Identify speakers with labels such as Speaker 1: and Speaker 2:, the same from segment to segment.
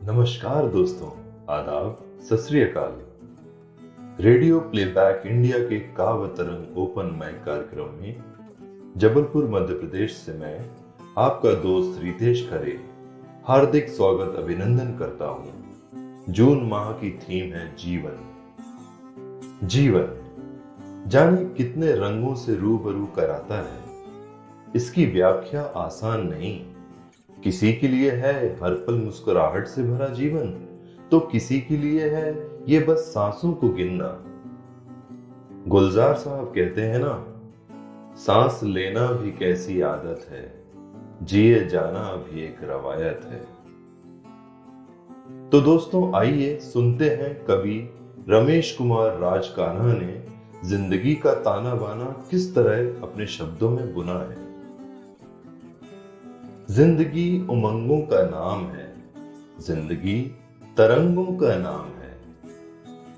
Speaker 1: नमस्कार दोस्तों, आदाब, सत श्री अकाल। रेडियो प्लेबैक इंडिया के काव्य तरंग ओपन माइक कार्यक्रम में जबलपुर मध्य प्रदेश से मैं आपका दोस्त रितेश खरे हार्दिक स्वागत अभिनंदन करता हूं। जून माह की थीम है जीवन। जीवन जाने कितने रंगों से रूबरू कराता है। इसकी व्याख्या आसान नहीं। किसी के लिए है हर पल मुस्कुराहट से भरा जीवन, तो किसी के लिए है ये बस सांसों को गिनना। गुलजार साहब कहते हैं ना, सांस लेना भी कैसी आदत है, जिए जाना भी एक रवायत है। तो दोस्तों आइए सुनते हैं कवि रमेश कुमार राजकान्हा ने जिंदगी का ताना बाना किस तरह अपने शब्दों में बुना है। जिंदगी उमंगों का नाम है, जिंदगी तरंगों का नाम है,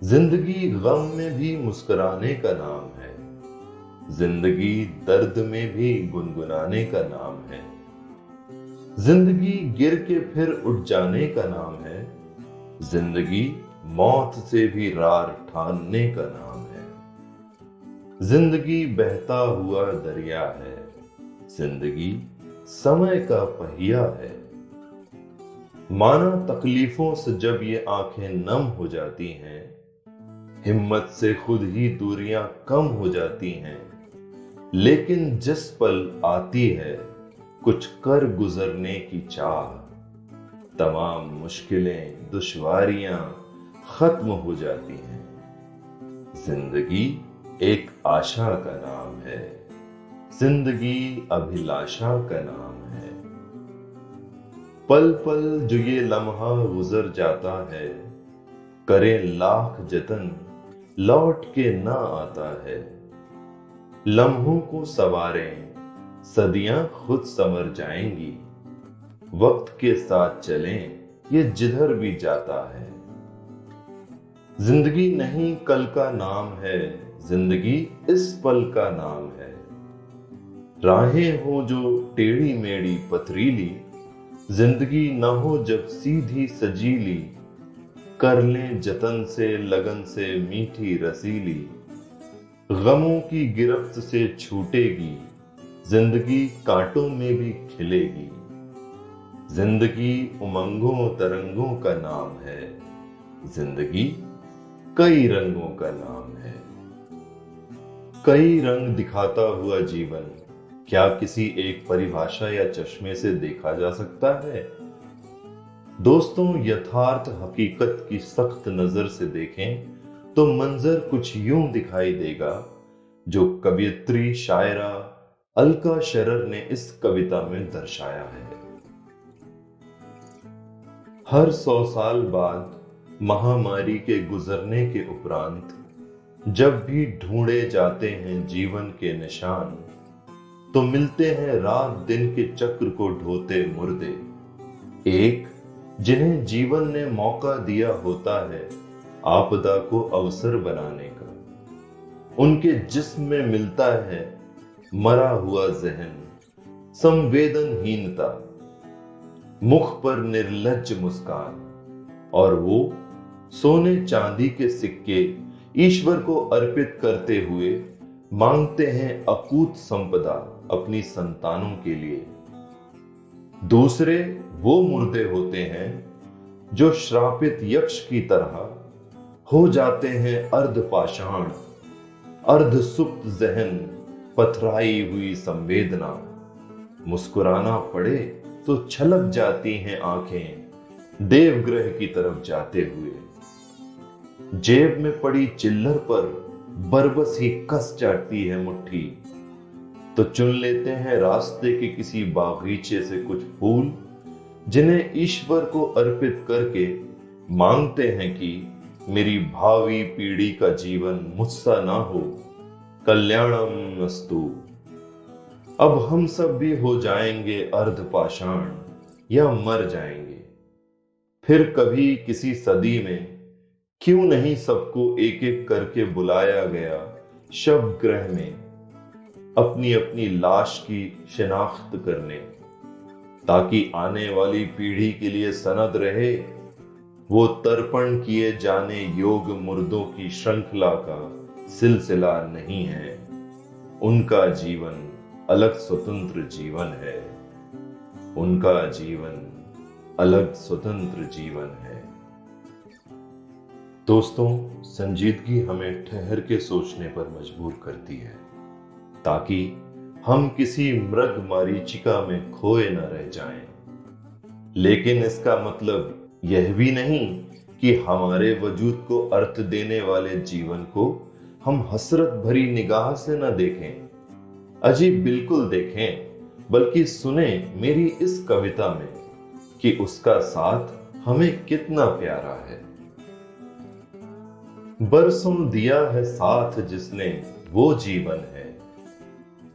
Speaker 1: जिंदगी गम में भी मुस्कुराने का नाम है, जिंदगी दर्द में भी गुनगुनाने का नाम है, जिंदगी गिर के फिर उठ जाने का नाम है, जिंदगी मौत से भी रार ठानने का नाम है, जिंदगी बहता हुआ दरिया है, जिंदगी समय का पहिया है। माना तकलीफों से जब ये आंखें नम हो जाती हैं, हिम्मत से खुद ही दूरियां कम हो जाती हैं, लेकिन जिस पल आती है कुछ कर गुजरने की चाह, तमाम मुश्किलें दुश्वारियां खत्म हो जाती हैं। जिंदगी एक आशा का नाम है, जिंदगी अभिलाषा का नाम है। पल पल जो ये लम्हा गुजर जाता है, करें लाख जतन लौट के ना आता है। लम्हों को सवारें, सदियां खुद संवर जाएंगी, वक्त के साथ चलें ये जिधर भी जाता है। जिंदगी नहीं कल का नाम है, जिंदगी इस पल का नाम है। राहें हो जो टेढ़ी मेढ़ी पथरीली, जिंदगी न हो जब सीधी सजीली, कर लें जतन से लगन से मीठी रसीली। गमों की गिरफ्त से छूटेगी, जिंदगी कांटों में भी खिलेगी। जिंदगी उमंगों तरंगों का नाम है, जिंदगी कई रंगों का नाम है। कई रंग दिखाता हुआ जीवन क्या किसी एक परिभाषा या चश्मे से देखा जा सकता है? दोस्तों, यथार्थ हकीकत की सख्त नजर से देखें तो मंजर कुछ यूं दिखाई देगा जो कवियत्री शायरा अलका शरर ने इस कविता में दर्शाया है। हर 100 साल बाद महामारी के गुजरने के उपरांत जब भी ढूंढे जाते हैं जीवन के निशान, तो मिलते हैं रात दिन के चक्र को ढोते मुर्दे, एक जिन्हें जीवन ने मौका दिया होता है आपदा को अवसर बनाने का। उनके जिस्म में मिलता है मरा हुआ जहन, संवेदनहीनता, मुख पर निर्लज्ज मुस्कान, और वो सोने चांदी के सिक्के ईश्वर को अर्पित करते हुए मांगते हैं अकूत संपदा अपनी संतानों के लिए। दूसरे वो मुर्दे होते हैं जो श्रापित यक्ष की तरह हो जाते हैं अर्धपाषाण, अर्धसुप्त जहन, पथराई हुई संवेदना। मुस्कुराना पड़े तो छलक जाती हैं आंखें देवग्रह की तरफ जाते हुए। जेब में पड़ी चिल्लर पर बरबस ही कस चाटती है मुट्ठी, तो चुन लेते हैं रास्ते के किसी बागीचे से कुछ फूल, जिन्हें ईश्वर को अर्पित करके मांगते हैं कि मेरी भावी पीढ़ी का जीवन मुझसा ना हो, कल्याणम अस्तु। अब हम सब भी हो जाएंगे अर्धपाषाण या मर जाएंगे। फिर कभी किसी सदी में क्यों नहीं सबको एक एक करके बुलाया गया शव गृह में, अपनी अपनी लाश की शिनाख्त करने, ताकि आने वाली पीढ़ी के लिए सनद रहे वो तर्पण किए जाने योग मुर्दों की श्रृंखला का सिलसिला नहीं है। उनका जीवन अलग स्वतंत्र जीवन है। उनका जीवन अलग स्वतंत्र जीवन है। दोस्तों, संजीदगी हमें ठहर के सोचने पर मजबूर करती है, ताकि हम किसी मृग मरीचिका में खोए न रह जाएं। लेकिन इसका मतलब यह भी नहीं कि हमारे वजूद को अर्थ देने वाले जीवन को हम हसरत भरी निगाह से न देखें। अजी बिल्कुल देखें, बल्कि सुने मेरी इस कविता में कि उसका साथ हमें कितना प्यारा है। बरसों दिया है साथ जिसने वो जीवन है,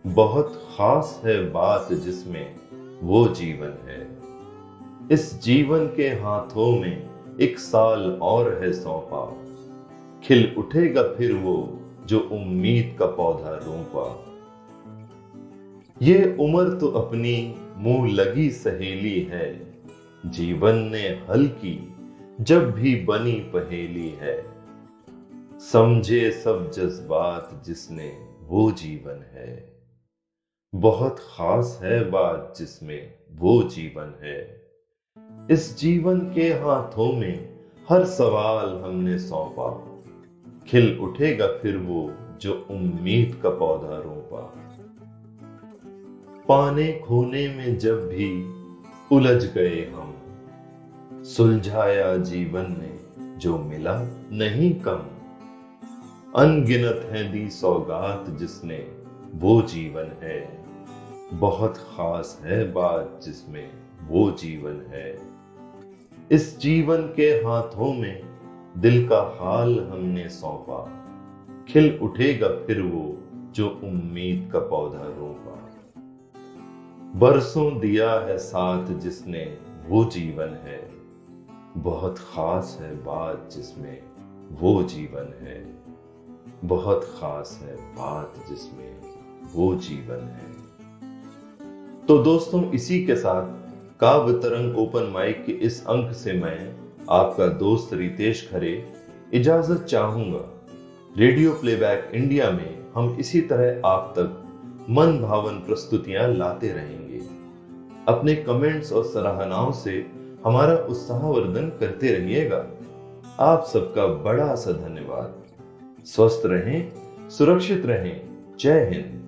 Speaker 1: बहुत खास है बात जिसमें वो जीवन है। इस जीवन के हाथों में एक साल और है सौंपा, खिल उठेगा फिर वो जो उम्मीद का पौधा रोंपा। ये उम्र तो अपनी मुंह लगी सहेली है, जीवन ने हल की जब भी बनी पहेली है। समझे सब जज्बात जिसने वो जीवन है, बहुत खास है बात जिसमें वो जीवन है। इस जीवन के हाथों में हर सवाल हमने सौंपा, खिल उठेगा फिर वो जो उम्मीद का पौधा रोंपा। पाने खोने में जब भी उलझ गए हम, सुलझाया जीवन ने जो मिला नहीं कम। अनगिनत है दी सौगात जिसने वो जीवन है, बहुत खास है बात जिसमें वो जीवन है। इस जीवन के हाथों में दिल का हाल हमने सौंपा, खिल उठेगा फिर वो जो उम्मीद का पौधा रोंपा। बरसों दिया है साथ जिसने वो जीवन है, बहुत खास है बात जिसमें वो जीवन है। बहुत खास है बात जिसमें वो जीवन है। तो दोस्तों, इसी के साथ काव्य तरंग ओपन माइक के इस अंक से मैं आपका दोस्त रितेश खरे इजाजत चाहूंगा। रेडियो प्लेबैक इंडिया में हम इसी तरह आप तक मन भावन प्रस्तुतियां लाते रहेंगे। अपने कमेंट्स और सराहनाओं से हमारा उत्साहवर्धन करते रहिएगा। आप सबका बड़ा सा धन्यवाद। स्वस्थ रहें, सुरक्षित रहें। जय हिंद।